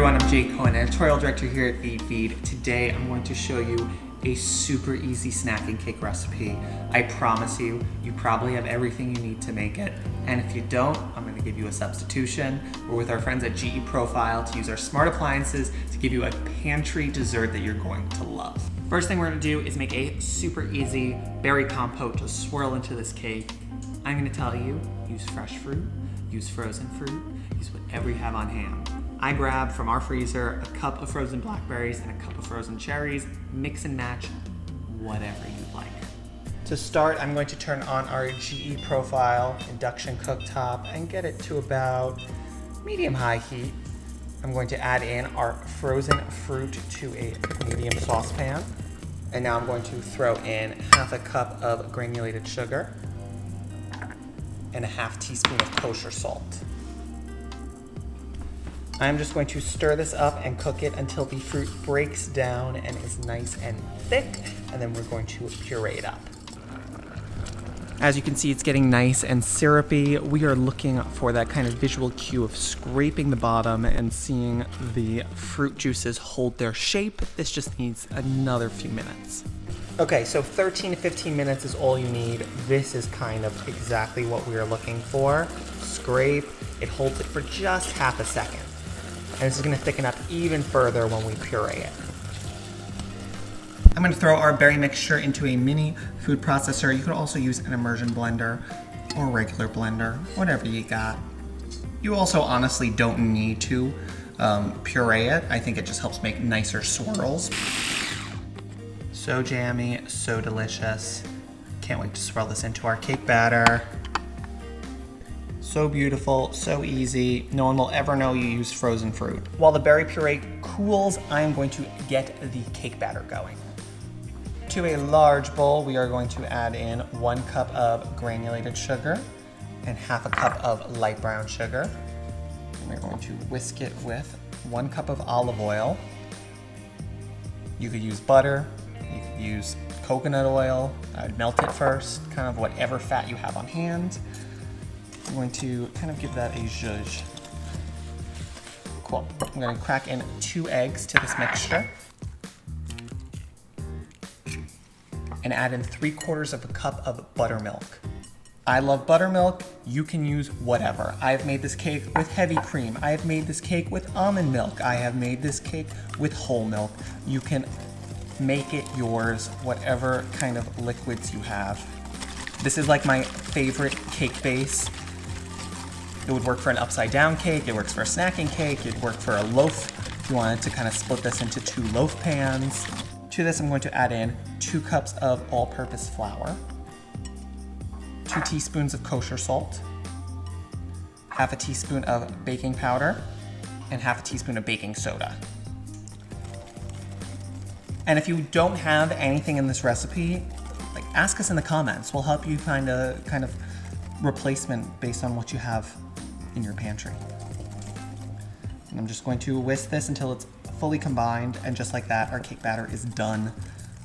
everyone, I'm Jake Cohen, editorial director here at Feed. Today I'm going to show you a super easy snacking cake recipe. I promise you, you probably have everything you need to make it. And if you don't, I'm going to give you a substitution. We're with our friends at GE Profile to use our smart appliances to give you a pantry dessert that you're going to love. First thing we're going to do is make a super easy berry compote to swirl into this cake. I'm going to tell you, use fresh fruit, use frozen fruit, use whatever you have on hand. I grabbed from our freezer a cup of frozen blackberries and a cup of frozen cherries. Mix and match whatever you'd like. To start, I'm going to turn on our GE Profile induction cooktop and get it to about medium-high heat. I'm going to add in our frozen fruit to a medium saucepan. And now I'm going to throw in half a cup of granulated sugar and a half teaspoon of kosher salt. I'm just going to stir this up and cook it until the fruit breaks down and is nice and thick, and then we're going to puree it up. As you can see, it's getting nice and syrupy. We are looking for that kind of visual cue of scraping the bottom and seeing the fruit juices hold their shape. This just needs another few minutes. Okay, so 13 to 15 minutes is all you need. This is kind of exactly what we are looking for. Scrape, it holds it for just half a second. And this is going to thicken up even further when we puree it. I'm going to throw our berry mixture into a mini food processor. You could also use an immersion blender or a regular blender, whatever you got. You also honestly don't need to puree it. I think it just helps make nicer swirls. So jammy, so delicious. Can't wait to swirl this into our cake batter. So beautiful, so easy. No one will ever know you used frozen fruit. While the berry puree cools, I am going to get the cake batter going. To a large bowl, we are going to add in 1 cup of granulated sugar and half a cup of light brown sugar. And we're going to whisk it with 1 cup of olive oil. You could use butter, you could use coconut oil. I'd melt it first, kind of whatever fat you have on hand. I'm going to kind of give that a zhuzh. Cool. I'm going to crack in 2 eggs to this mixture and add in 3/4 of a cup of buttermilk. I love buttermilk. You can use whatever. I've made this cake with heavy cream. I have made this cake with almond milk. I have made this cake with whole milk. You can make it yours, whatever kind of liquids you have. This is like my favorite cake base. It would work for an upside down cake, it works for a snacking cake, it'd work for a loaf if you wanted to kind of split this into 2 loaf pans. To this I'm going to add in 2 cups of all-purpose flour, 2 teaspoons of kosher salt, half a teaspoon of baking powder, and half a teaspoon of baking soda. And if you don't have anything in this recipe, like ask us in the comments. We'll help you find a kind of replacement based on what you have in your pantry. And I'm just going to whisk this until it's fully combined, and just like that, our cake batter is done.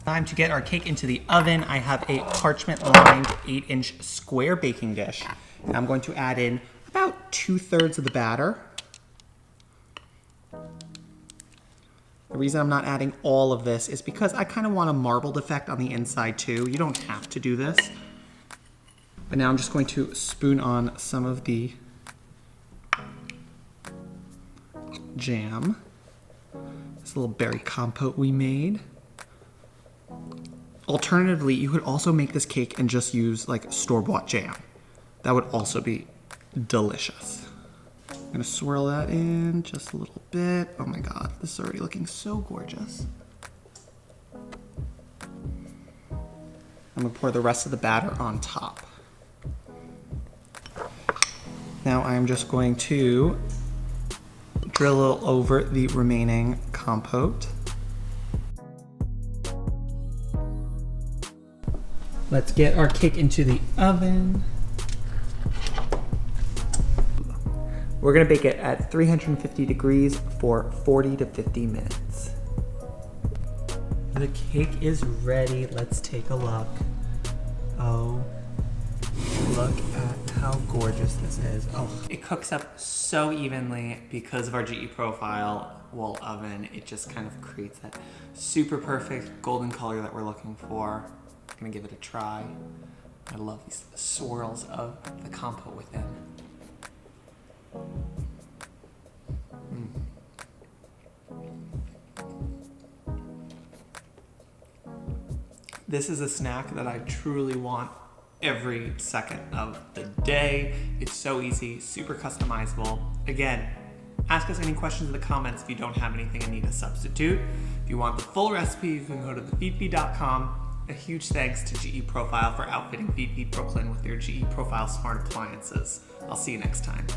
Time to get our cake into the oven. I have a parchment lined 8-inch square baking dish. And I'm going to add in about 2/3 of the batter. The reason I'm not adding all of this is because I kind of want a marbled effect on the inside too. You don't have to do this. But now I'm just going to spoon on some of the jam. This little berry compote we made. Alternatively, you could also make this cake and just use like store-bought jam. That would also be delicious. I'm gonna swirl that in just a little bit. Oh my God, this is already looking so gorgeous. I'm gonna pour the rest of the batter on top. Now I'm just going to drizzle over the remaining compote. Let's get our cake into the oven. We're gonna bake it at 350 degrees for 40 to 50 minutes. The cake is ready. Let's take a look. Oh, look at how gorgeous this is. Oh, it cooks up so evenly because of our GE Profile wool oven, it just kind of creates that super perfect golden color that we're looking for. I'm gonna give it a try. I love these swirls of the compote within. This is a snack that I truly want every second of the day. It's so easy, super customizable. Again, ask us any questions in the comments if you don't have anything and need a substitute. If you want the full recipe, you can go to thefeedfeed.com. A huge thanks to GE Profile for outfitting FeedFeed Brooklyn with their GE Profile smart appliances. I'll see you next time.